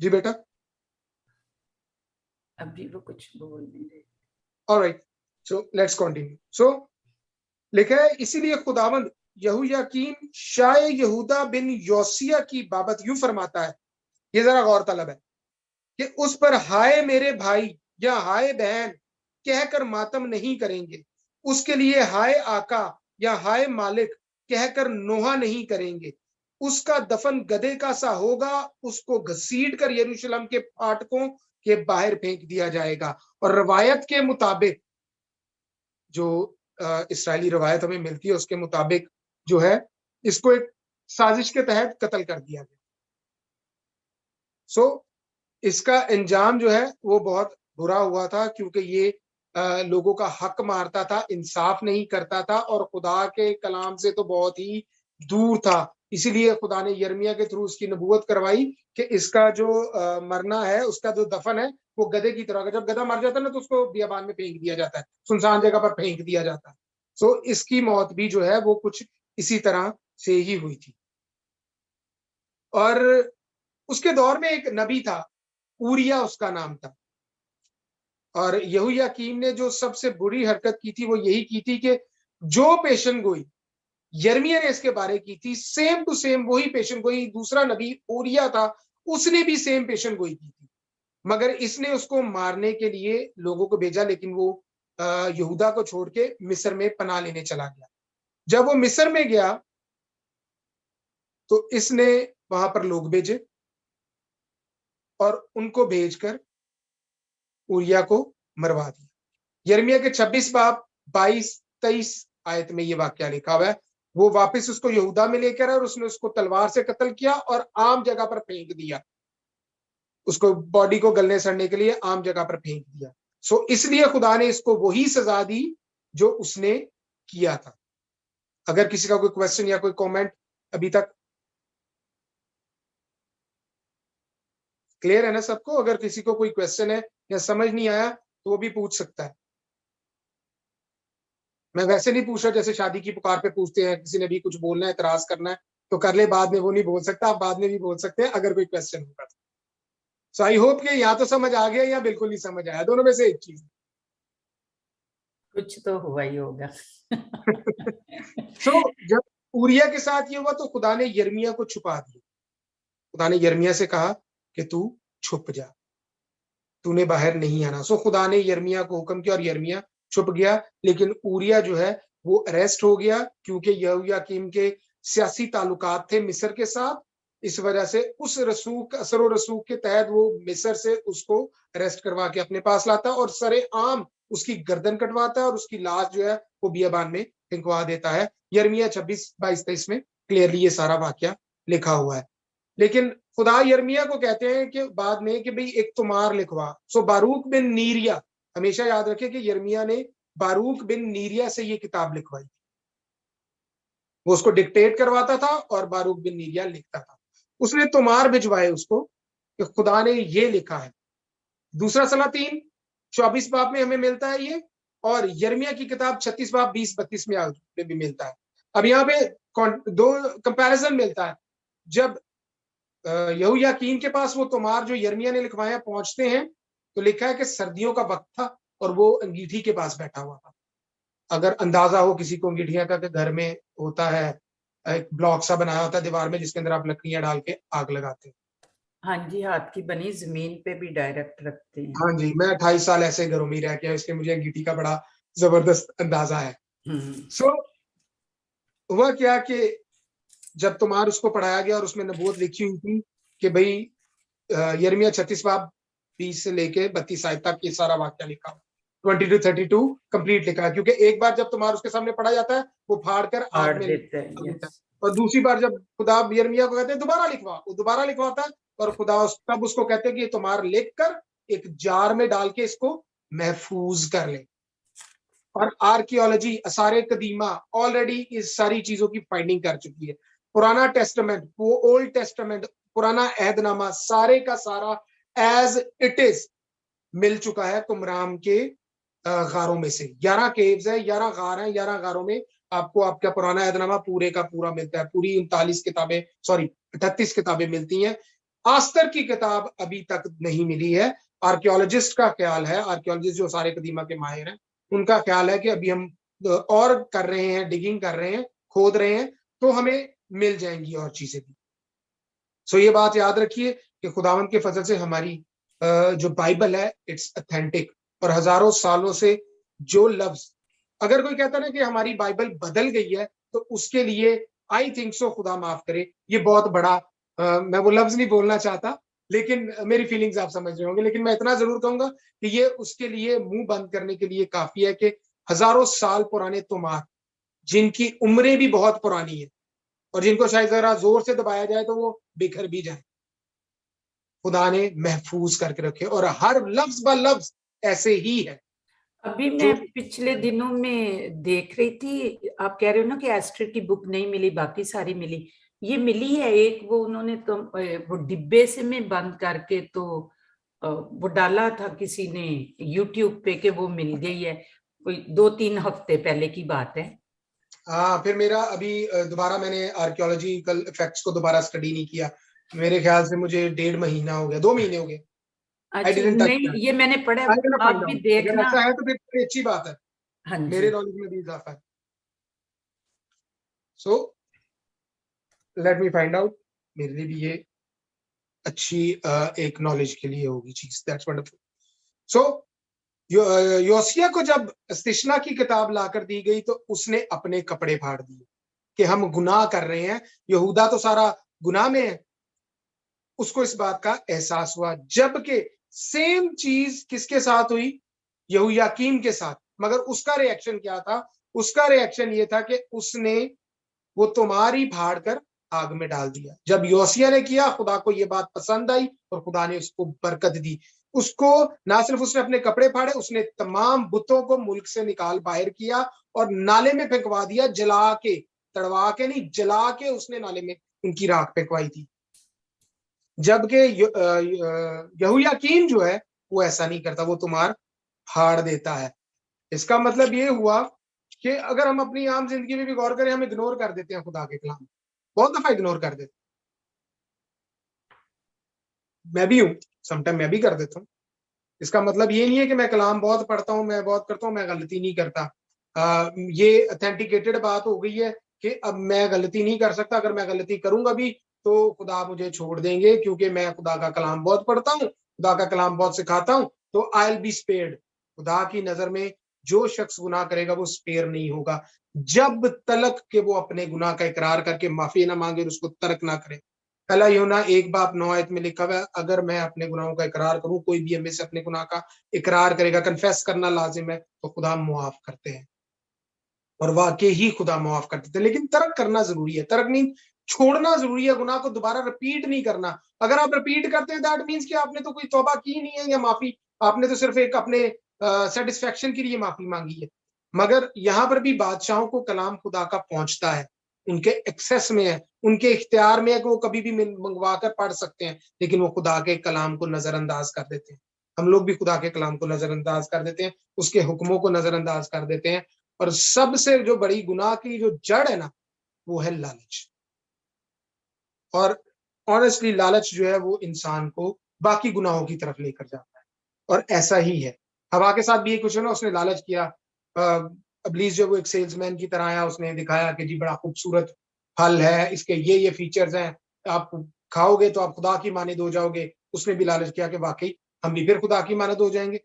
जी बेटा। अभी वो कुछ बोल नहीं रही। Alright, so let's continue. So लिखा है, इसीलिए खुदावंद यहोयाकीन शाह यहूदा बिन योसिया की बाबत यूं फरमाता है, ये जरा गौर तलब है, कि उस पर हाय मेरे भाई या हाय बहन कहकर मातम नहीं करेंगे, उसके लिए हाय आका या हाय मालिक कहकर नोहा नहीं करेंगे। उसका दफन गधे का सा होगा, उसको घसीट कर यरूशलेम के फाटकों के बाहर फेंक दिया जाएगा। और रवायत के मुताबिक, जो इस्राएली रवायत हमें मिलती है उसके मुताबिक जो है, इसको एक साजिश के तहत कत्ल कर दिया गया। सो इसका अंजाम जो है वो बहुत बुरा हुआ था, क्योंकि ये लोगों का हक मारता था, इंसाफ नहीं करता था और खुदा के कलाम से तो बहुत ही दूर था। इसीलिए खुदा ने यिर्मयाह के थ्रू उसकी नबूवत करवाई कि इसका जो मरना है, उसका जो दफन है वो गधे की तरह, जब गधा मर जाता है ना तो उसको बियाबान में फेंक दिया जाता है, सुनसान जगह पर फेंक दिया जाता है। सो इसकी मौत भी जो है वो कुछ इसी तरह से ही हुई थी। और उसके दौर में एक नबी था, ऊरिया उसका नाम था। और यहोयाकीम ने जो सबसे बुरी हरकत की थी वो यही की थी कि जो पेशन गोई यिर्मयाह ने इसके बारे की थी, सेम टू सेम वही पेशन गोई दूसरा नबी ऊरिया था, उसने भी सेम पेशन गोई की थी। मगर इसने उसको मारने के लिए लोगों को भेजा, लेकिन वो यहूदा को छोड़ के मिस्र में पनाह लेने चला गया। जब वो मिस्र में गया तो इसने वहां पर लोग भेजे और उनको भेजकर ऊरिया को मरवा दिया। यिर्मयाह के 26 बाब 22-23 आयत में ये वाक्य लिखा हुआ है। वो वापस उसको यहूदा में लेकर आया और उसने उसको तलवार से कत्ल किया और आम जगह पर फेंक दिया, उसको बॉडी को गलने सड़ने के लिए आम जगह पर फेंक दिया। सो इसलिए खुदा ने इसको वही सजा दी जो उसने किया था। अगर किसी का कोई क्वेश्चन या कोई कमेंट अभी तक क्लियर है ना सबको? अगर किसी को कोई क्वेश्चन है या समझ नहीं आया तो वो भी पूछ सकता है। मैं वैसे नहीं पूछ रहा जैसे शादी की पुकार पे पूछते हैं, किसी ने भी कुछ बोलना है, एतराज करना है तो कर ले, बाद में वो नहीं बोल सकता, आप बाद में भी बोल सकते हैं अगर कोई क्वेश्चन होगा। सो आई होप कि या तो समझ आ गया या बिल्कुल नहीं समझ आया, दोनों में से एक चीज। कुछ तो हुआ ही होगा। सो जब ऊरिया के साथ ये हुआ तो खुदा ने यिर्मयाह को छुपा दिया। खुदा ने यिर्मयाह से कहा कि तू छुप जा, तूने बाहर नहीं आना। सो खुदा ने यिर्मयाह को हुक्म किया और यिर्मयाह छुप गया। लेकिन ऊरिया जो है वो अरेस्ट हो गया, क्योंकि यहोयाकीम के सियासी ताल्लुकात थे मिस्र के साथ। इस वजह से उस रसूख असर और रसूख के तहत वो मिस्र से उसको अरेस्ट करवा के अपने पास लाता और सरे आम उसकी गर्दन कटवाता है और उसकी लाश जो है वो बियाबान में फेंकवा देता है। यिर्मयाह 26-22-23 में क्लियरली ये सारा वाक्य लिखा हुआ है। लेकिन खुदा यिर्मयाह को कहते हैं कि बाद में कि भाई एक तुमार लिखवा। सो बारूक बिन नीरिया, हमेशा याद रखें कि यिर्मयाह ने बारूक बिन नीरिया से ये किताब लिखवाई। वो उसको डिक्टेट करवाता था और बारूक बिन नीरिया लिखता था। उसने तुमार भिजवाए उसको कि खुदा ने ये लिखा है। दूसरा सलातीन 24 बाब में हमें मिलता है ये, और यिर्मयाह की किताब 36 बाब 20-32 में भी मिलता है। अब यहाँ पे दो कंपैरिजन मिलता है। जब यहोयाकीन के पास वो तुमार जो यिर्मयाह ने लिखवाया पहुंचते हैं तो लिखा है कि सर्दियों का वक्त था और वो अंगीठी के पास बैठा हुआ था। अगर अंदाजा हो किसी को अंगीठियां का, घर में होता है एक ब्लॉक सा बनाया होता है दीवार में जिसके अंदर आप लकड़ियां डाल के आग लगाते हैं। हाँ जी, हाथ की बनी जमीन पे भी डायरेक्ट रखते हैं। हाँ जी, मैं 28 साल ऐसे घरों में रह के इसलिए मुझे अंगीठी का बड़ा जबरदस्त अंदाजा है। सो हुआ क्या कि जब तुमार उसको पढ़ाया गया और उसमें नबूवत लिखी हुई थी कि भाई यिर्मयाह 36 बाब 20 से लेके 32 आयत तक ये सारा वाक्य लिखा, 20-32 कंप्लीट लिखा है। क्योंकि एक बार जब तुमार उसके सामने पढ़ा जाता है वो फाड़ कर आग में देता है, देता है, और दूसरी बार जब खुदा यिर्मयाह को कहते हैं दोबारा लिखवा, वो दोबारा लिखवाता है और खुदा तब उसको कहते हैं कि ये तुमार लिख कर एक जार में डाल के इसको महफूज कर ले। और आर्कियोलॉजी असारे कदीमा ऑलरेडी इस सारी चीजों की फाइंडिंग कर चुकी है। पुराना टेस्टामेंट, वो ओल्ड टेस्टामेंट, पुराना अहदनामा सारे का सारा एज इट इज मिल चुका है कुमराम के गारों में से। 11 केव्स है, 11 गार हैं, 11 गारों में आपको आपका पुराना अहदनामा पूरे का पूरा मिलता है। पूरी 39 किताबें, सॉरी 38 किताबें मिलती हैं। आस्तर की किताब अभी तक नहीं मिली है। आर्कियोलॉजिस्ट का ख्याल है, आर्कियोलॉजिस्ट जो सारे कदीमा के माहिर हैं, उनका ख्याल है कि अभी हम और कर रहे हैं, डिगिंग कर रहे हैं, खोद रहे हैं, तो हमें मिल जाएंगी और चीजें भी। सो ये बात याद रखिए कि खुदावंद के फजल से हमारी जो बाइबल है इट्स ऑथेंटिक, और हजारों सालों से जो लफ्ज, अगर कोई कहता ना कि हमारी बाइबल बदल गई है, तो उसके लिए आई थिंक सो, खुदा माफ करे, ये बहुत बड़ा मैं वो लफ्ज नहीं बोलना चाहता, लेकिन मेरी फीलिंग्स आप समझ रहे होंगे। लेकिन मैं इतना जरूर कहूंगा कि ये उसके लिए मुंह बंद करने के लिए काफी है कि हजारों साल पुराने तुमार, जिनकी उम्रें भी बहुत पुरानी है और जिनको शायद जरा जोर से दबाया जाए तो वो बिखर भी जाए, खुदा ने महफूज करके रखे, और हर लफ्ज ब लफ्ज ऐसे ही है। अभी जो मैं पिछले दिनों में देख रही थी, आप कह रहे हो ना कि एस्टर की बुक नहीं मिली, बाकी सारी मिली। ये मिली है एक, वो उन्होंने तो वो डिब्बे से में बंद करके तो वो डाला था किसी ने यूट्यूब पे कि वो मिल गई है, कोई 2-3 हफ्ते पहले की बात है। हाँ, फिर मेरा अभी दोबारा मैंने आर्कियोलॉजिकल इफेक्ट्स को दोबारा स्टडी नहीं किया। मेरे ख्याल से मुझे 1.5 महीना हो गया, 2 महीने हो गए। आई अच्छा, डिडंट टच नहीं दैट। ये मैंने पढ़ा है, आई गोना आप फाइंड भी आउट, अगर देखना। ऐसा है तो फिर अच्छी बात है, हाँ मेरे जी। नॉलेज में भी इजाफा है। So let me find out, मेरे लिए भी ये अच्छी एक नॉलेज के लिए होगी चीज। That's wonderful. सो योसिया को जब इस्तिश्ना की किताब लाकर दी गई तो उसने अपने कपड़े फाड़ दिए कि हम गुनाह कर रहे हैं, यहूदा तो सारा गुनाह में है। उसको इस बात का एहसास हुआ, जबकि सेम चीज किसके साथ हुई? यहोयाकीम के साथ। मगर उसका रिएक्शन क्या था? उसका रिएक्शन ये था कि उसने वो तुम्हारी फाड़ कर आग में डाल दिया। जब योसिया ने किया, खुदा को ये बात पसंद आई और खुदा ने उसको बरकत दी। उसको ना सिर्फ उसने अपने कपड़े फाड़े, उसने तमाम बुतों को मुल्क से निकाल बाहर किया और नाले में फेंकवा दिया, जला के, तड़वा के नहीं, जला के उसने नाले में उनकी राख फेंकवाई थी। जबकि यहोयाकीम जो है वो ऐसा नहीं करता, वो तुम्हार फाड़ देता है। इसका मतलब ये हुआ कि अगर हम अपनी आम जिंदगी में भी गौर करें, हम इग्नोर कर देते हैं खुदा के कलाम, बहुत दफा इग्नोर कर देते। मैं भी हूं, समटाइम मैं भी कर देता हूँ। इसका मतलब ये नहीं है कि मैं कलाम बहुत पढ़ता हूँ, मैं बहुत करता हूँ, मैं गलती नहीं करता। ये ऑथेंटिकेटेड बात हो गई है कि अब मैं गलती नहीं कर सकता। अगर मैं गलती करूंगा भी तो खुदा मुझे छोड़ देंगे, क्योंकि मैं खुदा का कलाम बहुत पढ़ता हूँ, खुदा का कलाम बहुत सिखाता हूँ, तो आई विल बी स्पेयर्ड। खुदा की नजर में जो शख्स गुनाह करेगा वो स्पेयर नहीं होगा, जब तलक के वो अपने गुनाह का इकरार करके माफी ना मांगे और उसको तर्क ना करे। पहला यूहन्ना 1:9 में लिखा हुआ है, अगर मैं अपने गुनाहों का इकरार करूं, कोई भी हमें से अपने गुनाह का इकरार करेगा, कन्फेस करना लाजिम है, तो खुदा मुआफ करते हैं। और वाकई ही खुदा मुआफ कर देते हैं। लेकिन तर्क करना जरूरी है, तर्क नहीं, छोड़ना जरूरी है। गुनाह को दोबारा रिपीट नहीं करना। अगर आप रिपीट करते हैं, दैट मीन्स कि आपने तो कोई तौबा की नहीं है या माफी, आपने तो सिर्फ एक अपने सेटिस्फेक्शन के लिए माफी मांगी है। मगर यहाँ पर भी बादशाहों को कलाम खुदा का पहुंचता है, उनके एक्सेस में है, उनके इख्तियार में है कि वो कभी भी मंगवा कर पढ़ सकते हैं, लेकिन वो खुदा के कलाम को नजरअंदाज कर देते हैं। हम लोग भी खुदा के कलाम को नजरअंदाज कर देते हैं, उसके हुक्मों को नजरअंदाज कर देते हैं। और सबसे जो बड़ी गुनाह की जो जड़ है ना, वो है लालच। और ऑनेस्टली लालच जो है वो इंसान को बाकी गुनाहों की तरफ लेकर जाता है। और ऐसा ही है, हवा के साथ भी ये कुछ है ना, उसने लालच किया। इब्लीस जो वो एक सेल्समैन की तरह आया, उसने दिखाया कि जी बड़ा खूबसूरत फल है, इसके ये फीचर्स हैं, आप खाओगे तो आप खुदा की मानिद हो जाओगे। उसने भी लालच किया कि वाकई हम भी फिर खुदा की मानिद हो जाएंगे।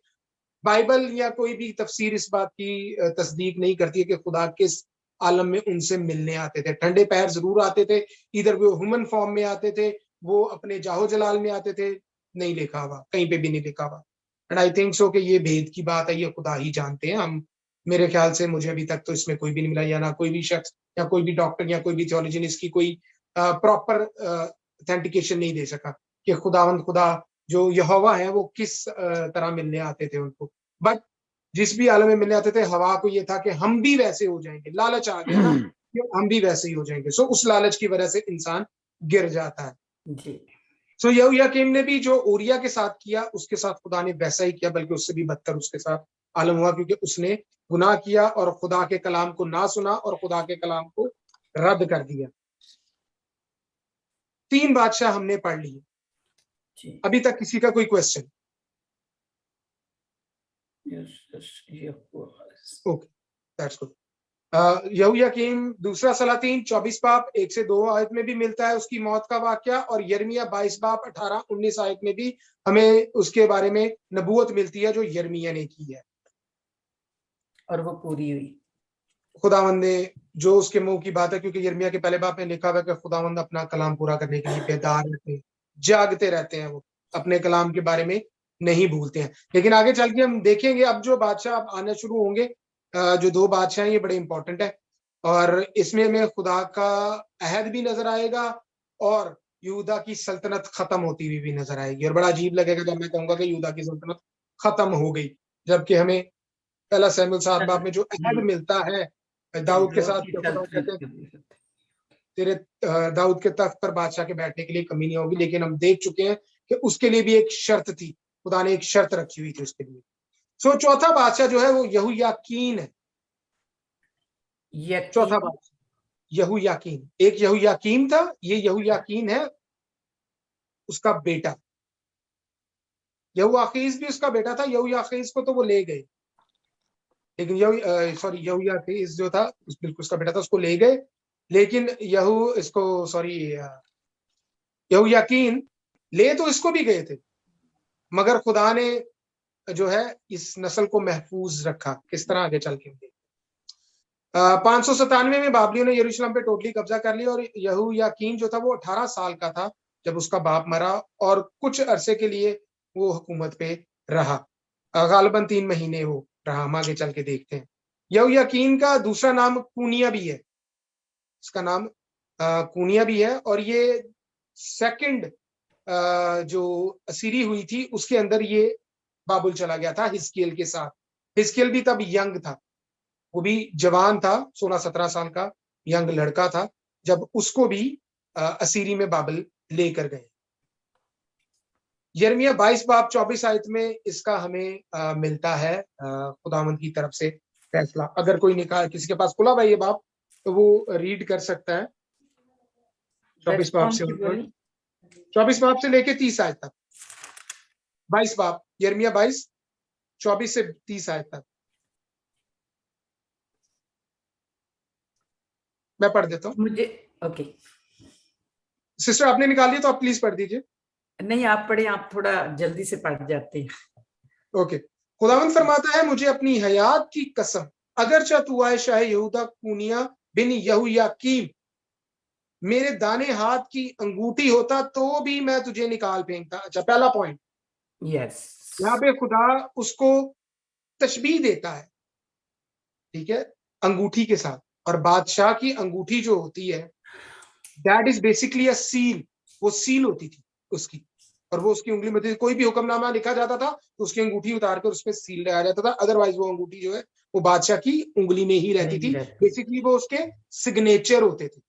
बाइबल या कोई भी तफसीर इस बात की तस्दीक नहीं करती है कि खुदा किस आलम में उनसे मिलने आते थे। ठंडे पैर जरूर आते थे, इधर वो ह्यूमन फॉर्म में आते थे, वो अपने जाहो जलाल में आते थे, नहीं लिखा हुआ, कहीं पे भी नहीं लिखा हुआ। एंड आई थिंक सो कि ये भेद की बात है, ये खुदा ही जानते हैं। हम, मेरे ख्याल से मुझे अभी तक तो इसमें कोई भी नहीं मिला, या ना कोई भी शख्स या कोई भी डॉक्टर या कोई भी थियोलॉजियन इसकी कोई प्रॉपर ऑथेंटिकेशन नहीं दे सका कि खुदा जो यहोवा है वो किस तरह मिलने आते थे उनको। बट जिस भी आलम में मिलने आते थे, हवा को ये था कि हम भी वैसे हो जाएंगे, लालच आ गया ना कि हम भी वैसे ही हो जाएंगे। सो उस लालच की वजह से इंसान गिर जाता है जी। सो यहोयाकीम ने भी जो ओरिया के साथ किया, उसके साथ खुदा ने वैसा ही किया, बल्कि उससे भी बदतर उसके साथ आलम हुआ, क्योंकि उसने गुनाह किया और खुदा के कलाम को ना सुना और खुदा के कलाम को रद्द कर दिया। 3 बादशाह हमने पढ़ लिए। जी। अभी तक किसी का कोई क्वेश्चन? Okay, that's good. यहोयाकीम दूसरा सलातीन 24 बाब 1 से 2 आयत में भी मिलता है उसकी मौत का वाकया, और यिर्मयाह 22 बाब 18-19 आयत में भी हमें उसके बारे में नबूवत मिलती है जो यिर्मयाह ने की है, और वो पूरी हुई। खुदावंद ने जो उसके मुंह की बात है, क्योंकि यिर्मयाह के पहले बाब में लिखा हुआ है कि खुदावंद अपना कलाम पूरा करने के लिए बेदार रहते हैं, जागते रहते हैं, वो अपने कलाम के बारे में नहीं भूलते हैं। लेकिन आगे चल के हम देखेंगे अब जो बादशाह अब आने शुरू होंगे, जो 2 बादशाह हैं, ये बड़े इंपॉर्टेंट है, और इसमें हमें खुदा का अहद भी नजर आएगा और यहूदा की सल्तनत खत्म होती हुई भी नजर आएगी। और बड़ा अजीब लगेगा जब मैं कहूंगा कि यहूदा की सल्तनत खत्म हो गई, जबकि हमें पहला सैमुएल 7 बाब में जो अहद मिलता है दाऊद के साथ, खुदा कहते हैं तेरे दाऊद के तख्त पर बादशाह के बैठने के लिए कमी नहीं होगी। लेकिन हम देख चुके हैं कि उसके लिए भी एक शर्त थी, खुदा ने एक शर्त रखी हुई थी उसके लिए। सो चौथा बादशाह जो है वो यहोयाकीन है। चौथा बादशाह यहोयाकीन, एक यहोयाकीम था, ये यहोयाकीन है उसका बेटा। यहोआखीज भी उसका बेटा था। यहोआखीज को तो वो ले गए, लेकिन यहोयाखीज जो था बिल्कुल उसका बेटा था, उसको ले गए। लेकिन यहोयाकीन ले तो इसको भी गए थे, मगर खुदा ने जो है इस नस्ल को महफूज रखा। किस तरह आगे चल के 597 में बाबलियों ने यरूशलेम पे टोटली कब्जा कर लिया, और यहोयाकीन जो था वो 18 साल का था जब उसका बाप मरा, और कुछ अरसे के लिए वो हुकूमत पे रहा, गालिबन 3 महीने वो रहा। हम आगे चल के देखते हैं। यहोयाकीन का दूसरा नाम कूनिया भी है, इसका नाम कूनिया भी है, और ये सेकंड जो असीरी हुई थी उसके अंदर ये बाबुल चला गया था हिजकिय्याल के साथ। हिजकिय्याल भी तब यंग था, वो भी जवान था, 16-17 साल का यंग लड़का था जब उसको भी असीरी में बाबल लेकर गए। यिर्मयाह 22 बाब 24 आयत में इसका हमें मिलता है खुदावंद की तरफ से फैसला। अगर कोई निकाल किसी के पास खुला हुआ ये बाब तो वो रीड कर सकता है। 24 बाब से 24 बाब से लेके 30 आयत तक, 22 बाब यिर्मयाह 22 24 से 30 आयत तक मैं पढ़ देता हूँ। मुझे ओके सिस्टर आपने निकाल दिया तो आप प्लीज पढ़ दीजिए। नहीं, आप पढ़े, आप थोड़ा जल्दी से पढ़ जाते हैं। ओके। खुदावंद फरमाता है, मुझे अपनी हयात की कसम, अगरचे तू आए शाह यहूदा कूनिया बिन यहोयाकीम, मेरे दाने हाथ की अंगूठी होता तो भी मैं तुझे निकाल फेंकता। अच्छा, पहला पॉइंट, यस, यहाँ पे खुदा उसको तशबीह देता है, ठीक है, अंगूठी के साथ। और बादशाह की अंगूठी जो होती है that is basically a seal, वो सील होती थी उसकी, और वो उसकी उंगली में थी। कोई भी हुक्मनामा लिखा जाता था तो उसकी अंगूठी उतार कर उसमें सील लगाया जाता था, अदरवाइज वो अंगूठी जो है वो बादशाह की उंगली में ही रहती थी। बेसिकली वो उसके सिग्नेचर होते थे।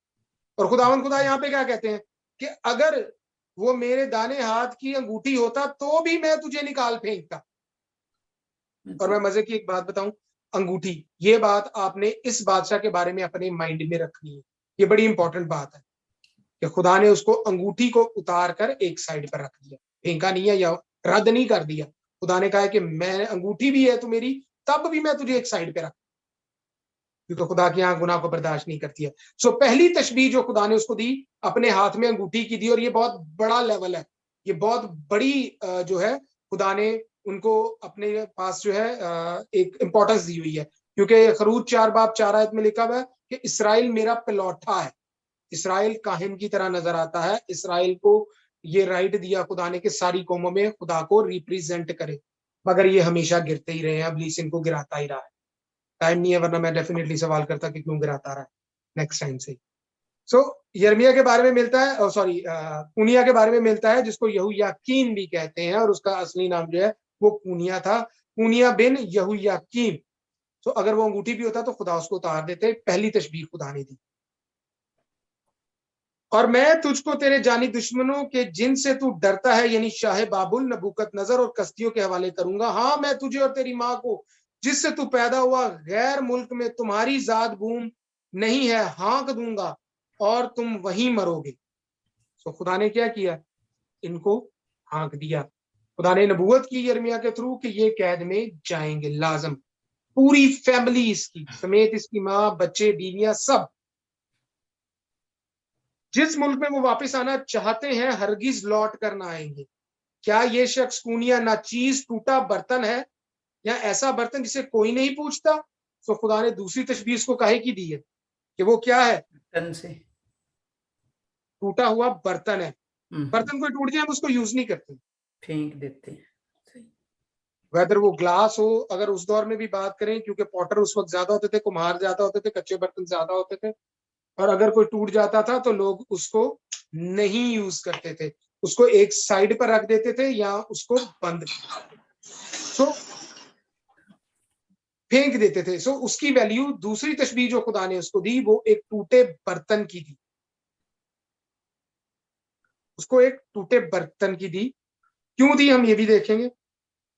और खुदा यहाँ पे क्या कहते हैं कि अगर वो मेरे दाने हाथ की अंगूठी होता तो भी मैं तुझे निकाल फेंकता। और मैं मजे की एक बात बताऊं, अंगूठी, ये बात आपने इस बादशाह के बारे में अपने माइंड में रखनी है। ये बड़ी इंपॉर्टेंट बात है कि खुदा ने उसको अंगूठी को उतार कर एक साइड पर रख दिया, फेंका नहीं है या रद्द नहीं कर दिया। खुदा ने कहा कि मैं अंगूठी भी है तो मेरी, तब भी मैं तुझे एक साइड पे रख, क्योंकि खुदा की आंख गुनाह को बर्दाश्त नहीं करती है। सो पहली तशबीह जो खुदा ने उसको दी, अपने हाथ में अंगूठी की दी, और ये बहुत बड़ा लेवल है, ये बहुत बड़ी जो है खुदा ने उनको अपने पास जो है एक इंपॉर्टेंस दी हुई है। क्योंकि खरूज 4 बाब 4 आयत में लिखा हुआ है कि इसराइल मेरा पिलौठा है। इसराइल काहिन की तरह नजर आता है। इसराइल को ये राइट दिया खुदा ने कि सारी कौमों में खुदा को रिप्रेजेंट करे, मगर ये हमेशा गिरते ही रहे हैं। अबलीस इनको गिराता ही रहा है। टाइम नहीं है, वरना मैं डेफिनेटली सवाल करता कि क्यों गिराता रहा है नेक्स्ट टाइम से। सो यिर्मयाह के बारे में मिलता है, कूनिया के बारे में मिलता है, जिसको यहोयाकीन भी कहते हैं, और उसका असली नाम जो है वो कूनिया था। कुनिया बिन यहूयाकीम। तो अगर वो अंगूठी भी होता तो खुदा उसको उतार देते। पहली तशबीह खुदा ने दी। और मैं तुझको तेरे जानी दुश्मनों के जिनसे तू डरता है यानी शाह बाबुल, नबूकत नजर और कस्तियों के हवाले करूंगा। हाँ, मैं तुझे और तेरी माँ को जिससे तू पैदा हुआ गैर मुल्क में तुम्हारी जात बूम नहीं है हाँक दूंगा और तुम वहीं मरोगे। तो खुदा ने क्या किया? इनको हाँक दिया। खुदा ने नबूवत की यिर्मयाह के थ्रू कि ये कैद में जाएंगे लाजम। पूरी फैमिली इसकी समेत, इसकी माँ, बच्चे, बीवियां, सब। जिस मुल्क में वो वापस आना चाहते हैं हरगिज लौट कर ना आएंगे। क्या ये शख्स कूनिया नाचीज टूटा बर्तन है या ऐसा बर्तन जिसे कोई नहीं पूछता? तो खुदा ने दूसरी तशबीह इसको काहे की दी है कि वो क्या है? बर्तन से टूटा हुआ बर्तन है। बर्तन कोई टूट जाए हम उसको यूज नहीं करते, फेंक देते हैं। वेदर वो ग्लास हो। अगर उस दौर में भी बात करें, क्योंकि पॉटर उस वक्त ज्यादा होते थे, कुम्हार ज्यादा होते थे, कच्चे बर्तन ज्यादा होते थे, और अगर कोई टूट जाता था तो लोग उसको नहीं यूज करते थे, उसको एक साइड पर रख देते थे या उसको बंद तो फेंक देते थे। सो उसकी वैल्यू, दूसरी तशबीह जो खुदा ने उसको दी वो एक टूटे बर्तन की दी। उसको एक टूटे बर्तन की दी। क्यों दी हम ये भी देखेंगे।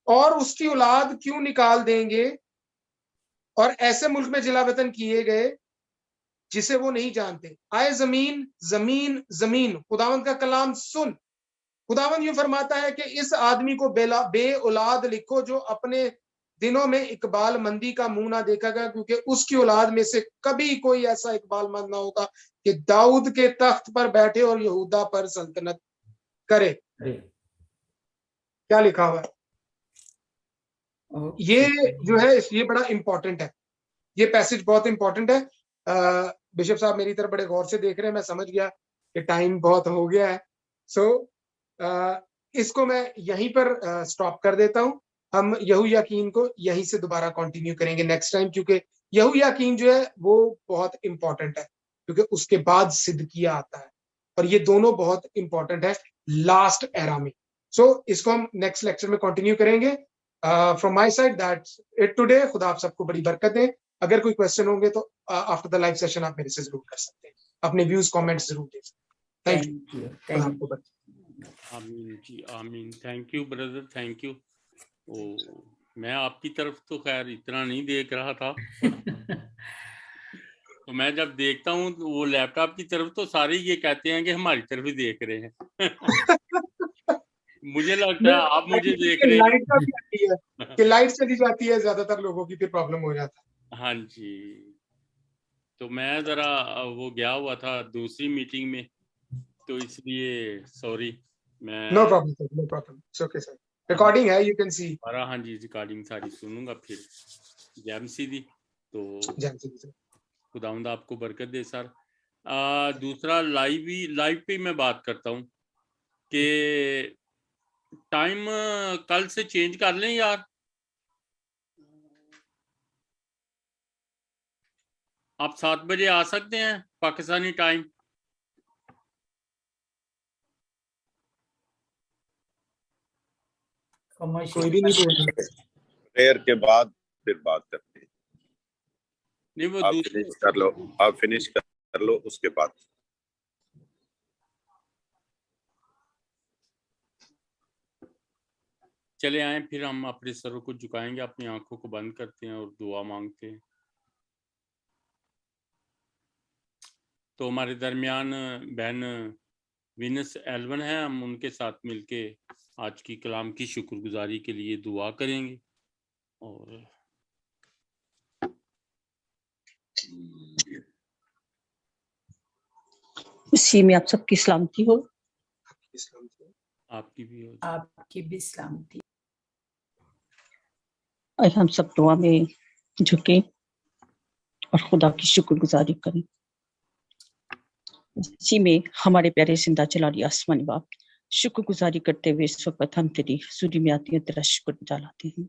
और उसकी औलाद क्यों निकाल देंगे और ऐसे मुल्क में जिला वतन किए गए जिसे वो नहीं जानते। आए जमीन जमीन जमीन, खुदावंद का कलाम सुन। खुदावंद यूं फरमाता है कि इस आदमी को बे औलाद लिखो जो अपने दिनों में इकबाल मंदी का मुंह ना देखेगा, क्योंकि उसकी औलाद में से कभी कोई ऐसा इकबाल मंद ना होगा कि दाऊद के तख्त पर बैठे और यहूदा पर सल्तनत करे। क्या लिखा हुआ है? ये जो है ये बड़ा इंपॉर्टेंट है। ये पैसेज बहुत इंपॉर्टेंट है। बिशप साहब मेरी तरफ बड़े गौर से देख रहे हैं, मैं समझ गया कि टाइम बहुत हो गया है। सो इसको मैं यहीं पर स्टॉप कर देता हूं। हम यहूयाकीन को यहीं से दोबारा कंटिन्यू करेंगे नेक्स्ट टाइम, क्योंकि यहूयाकीन जो है वो बहुत इंपॉर्टेंट है, क्योंकि उसके बाद सिदकिया आता है और ये दोनों बहुत इंपॉर्टेंट है लास्ट एरा में। सो इसको हम नेक्स्ट लेक्चर में कंटिन्यू करेंगे। From my side that's it today. खुदा आप सबको बड़ी बरकत दे। अगर कोई क्वेश्चन होंगे तो आफ्टर द लाइव सेशन आप मेरे से जरूर कर सकते हैं, अपने व्यूज कमेंट्स जरूर दे सकते हैं। Thank you. आपको बरकत। आमीन जी, आमीन। Thank you brother, thank you. ओ, मैं आपकी तरफ तो खैर इतना नहीं देख रहा था तो मैं जब देखता हूँ वो लैपटॉप की तरफ तो सारे ये कहते हैं कि हमारी तरफ ही देख रहे हैं मुझे लगता है आप मुझे देख रहे लाइट का भी आती है कि लाइट चली जाती है, ज्यादातर लोगों की फिर प्रॉब्लम हो जाता है। हाँ जी, तो मैं जरा वो गया हुआ था दूसरी मीटिंग में, तो इसलिए सॉरी। मैं no problem, no problem, it's okay sir. Recording है, यू कैन सी। हाँ जी, रिकॉर्डिंग सारी सुनूंगा फिर। जैमसी दी तो खुदावंद आपको बरकत दे सर। दूसरा लाइव पे मैं बात करता हूँ कि टाइम कल से चेंज कर लें यार। आप 7 बजे आ सकते हैं पाकिस्तानी टाइम। कोई भी नहीं बोल रहा। प्रेयर के बाद फिर बात करते हैं। नहीं वो आप फिनिश कर लो, आप फिनिश कर लो उसके बाद। चले आए, फिर हम अपने सरों को झुकाएंगे, अपनी आंखों को बंद करते हैं और दुआ मांगते हैं। तो हमारे दरमियान बहन विनस एल्वन है, हम उनके साथ मिलके आज की कलाम की शुक्रगुजारी के लिए दुआ करेंगे। और मसीह में आप सबकी सलामती हो। आपकी भी हो। आपकी भी सलामती। और हम सब दुआ में झुके और खुदा की शुक्रगुजारी करें। इसी में हमारे प्यारे जिंदा जलाली आसमानी बाप, शुक्रगुजारी करते हुए इस वक्त हम तेरी हज़ूरी में आते हैं, तेरा शुक्र गुजारते हैं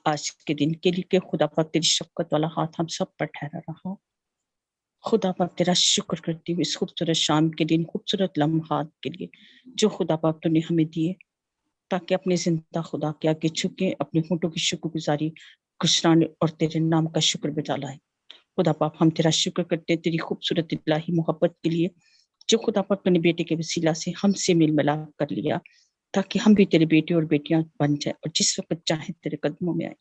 आज के दिन के लिए कि खुदा पाक तेरी शफकत वाला हाथ हम सब पर ठहरा रहा। खुदा पाक तेरा शुक्र करती हुई इस खूबसूरत शाम के दिन, खूबसूरत लम्हात के लिए जो खुदा पाक तूने हमें दिए। ताकि अपने जिंदा खुदा के आगे झुके, अपने होंठों की शुक्रगुजारी गुजराने और तेरे नाम का शुक्र बजा लाए। खुदा पाप हम तेरा शुक्र करते हैं तेरी खूबसूरत इलाही मोहब्बत के लिए, जो खुदा पाप अपने बेटे के वसीला से हमसे मेल मिलाप कर लिया, ताकि हम भी तेरे बेटे और बेटियां बन जाए और जिस वक्त चाहे तेरे कदमों में आए।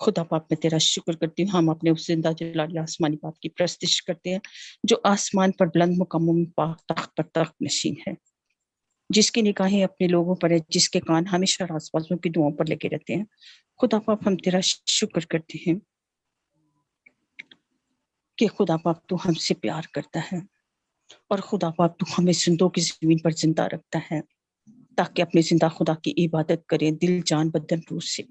खुदा पाप मैं तेरा शुक्र करती हूँ, हम अपने उस जिंदा जलाली आसमानी बाप की प्रस्तिश करते हैं, जो आसमान पर बुलंद मुकामों में पाक तख्त पर तख्त नशीन है, जिसकी निगाहें अपने लोगों पर है, जिसके कान हमेशा रासपासों की दुआओं पर लगे रहते हैं। खुदा पाप हम तेरा शुक्र करते हैं कि खुदा पाप तू हमसे प्यार करता है और खुदा पाप तू हमें जिंदों की जमीन पर जिंदा रखता है, ताकि अपने जिंदा खुदा की इबादत करें दिल जान बदन रूह से।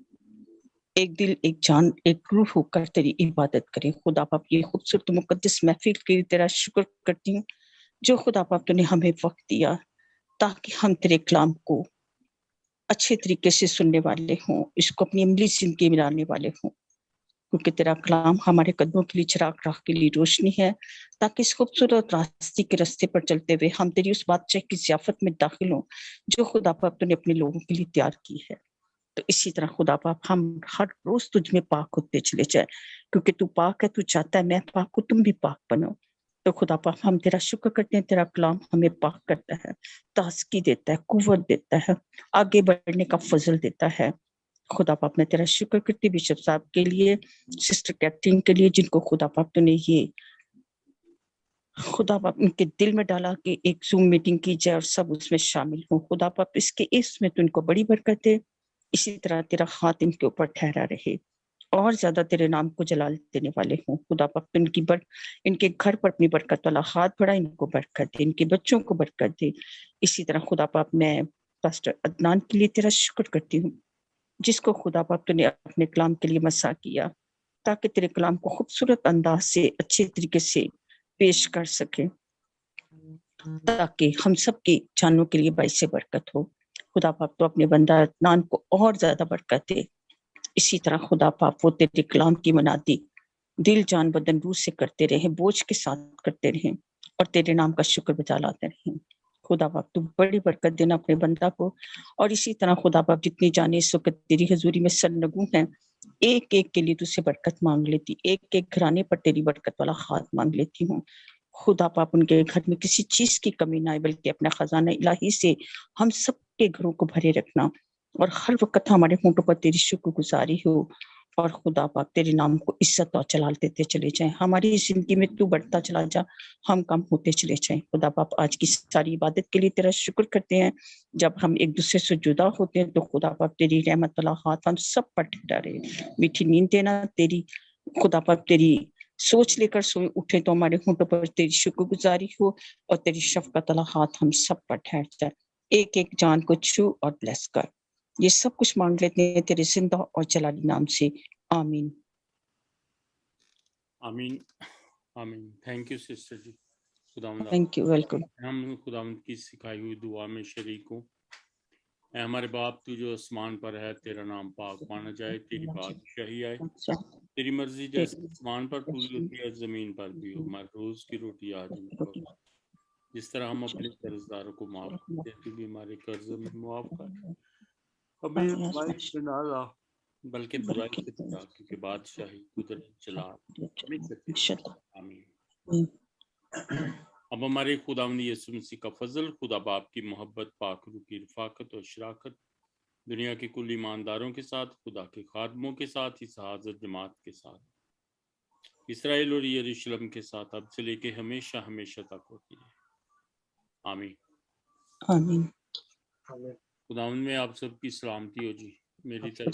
एक दिल एक जान एक रूह होकर तेरी इबादत करें। खुदा पाप ये खूबसूरत मुकद्दस महफिल के लिए तेरा शुक्र करती हूँ, जो खुदा पाप तूने हमें वक्त दिया ताकि हम तेरे कलाम को अच्छे तरीके से सुनने वाले हों, इसको अपनी अमली जिंदगी में लाने वाले हों, क्योंकि तेरा कलाम हमारे कदमों के लिए चिराग राह के लिए रोशनी है, ताकि इस खूबसूरत रास्ते के रास्ते पर चलते हुए हम तेरी उस बादशाह की ज़ियाफत में दाखिल हों जो खुदा पाप तूने अपने लोगों के लिए तैयार की है। तो इसी तरह खुदा पाप हम हर रोज तुझ में पाक होते चले जाए, क्योंकि तू पाक है, तू चाहता है मैं पाक हूँ, तुम भी पाक बनो। तो खुदा पाप हम तेरा शुक्र करते हैं, तेरा कलाम हमें पाक करता है, ताजगी देता है, कुव्वत देता है, आगे बढ़ने का फजल देता है। खुदा पाप मैं तेरा शुक्र करती बिशप साहब के लिए, सिस्टर कैथरीन के लिए, जिनको खुदा पाप तूने ये खुदा पाप उनके दिल में डाला कि एक जूम मीटिंग की जाए और सब उसमें शामिल हो। खुदा पाप इसमें तो इनको बड़ी बरकत है, इसी तरह तेरा हाथ इनके ऊपर ठहरा रहे और ज्यादा तेरे नाम को जलाल देने वाले हों। खुदा पाप इनके घर पर अपनी बरकत वाला हाथ बढ़ा, इनको बरकत दे, इनके बच्चों को बरकत दे। इसी तरह खुदा पाप मैं पास्टर अदनान के लिए तेरा शुक्र करती हूँ, जिसको खुदा पाप तूने अपने कलाम के लिए मसा किया, ताकि तेरे कलाम को खूबसूरत अंदाज से अच्छे तरीके से पेश कर सके, ताकि हम सबकी जानों के लिए बाइसे बरकत हो। खुदा पाप तो अपने बंदा अदनान को और ज्यादा बरकत दे। इसी तरह खुदा पाप वो तेरे कलाम की मनाती दिल जान बदन रूह से करते रहे, बोझ के साथ करते रहे और तेरे नाम का शुक्र बजा लाते रहे। खुदा बाप तू बड़ी बरकत देना अपने बंदा को। और इसी तरह खुदा बाप जितनी जाने इस वक्त तेरी हजूरी में सरनगू हैं, एक एक के लिए तुझसे बरकत मांग लेती, एक एक घराने पर तेरी बरकत वाला हाथ मांग लेती हूँ। खुदा पाप उनके घर में किसी चीज की कमी ना आए, बल्कि अपना खजाना इलाही से हम सबके घरों को भरे रखना और हर वक्त हमारे होंठों पर तेरी शुक्रगुजारी हो और खुदा पाप तेरे नाम को इज्जत और जलाल देते चले जाएं। हमारी जिंदगी में तू बढ़ता चला जा, हम कम होते चले जाएं। खुदा पाप आज की सारी इबादत के लिए तेरा शुक्र करते हैं। जब हम एक दूसरे से जुदा होते हैं तो खुदा पाप तेरी रहमत वाला हाथ हम सब पर ठहरा रहे। मीठी नींद देना तेरी, खुदा पाप तेरी सोच लेकर सोए उठे तो हमारे होंठों पर तेरी शुक्रगुजारी हो और तेरी शफकत वाला हाथ हम सब पर ठहर जाए। एक एक जान को छू और ब्लेस कर। ये सब कुछ मांग लेते हैं तेरे जिंदा और जलाली नाम से, आमीन। आमीन आमीन। थैंक यू सिस्टर जी। खुदावंद थैंक यू, वेलकम। हम खुदावंद की सिखाई हुई दुआ में शरीक हूँ। ऐ हमारे बाप तू जो आसमान पर है, तेरा नाम पाक माना जाए, तेरी बादशाही आए, तेरी मर्जी जैसे आसमान पर पूरी होती है जमीन पर भी हो। हमारे रोज की रोटी आज हमको दे, जिस तरह हम अपने कर्जदारों को माफ करते हैं, तू भी हमारे कर्ज में माफ कर, हमें आजमाइश में ना ला बल्कि बुराई से बचा, क्योंकि बादशाही कुदरत जलाल। आमीन। अब हमारे खुदावंद यीशु मसीह का फजल, खुदा बाप की मोहब्बत, पाक रूह की रफाकत और शराकत दुनिया के कुल ईमानदारों के साथ, खुदा के खादमों के साथ, इस हाज़िर जमात के साथ, इसराइल और यरूशलेम के साथ अब से लेके हमेशा हमेशा तक होती है। आमीन आमीन। खुदावंद में आप सबकी सलामती हो जी। मेरी तरफ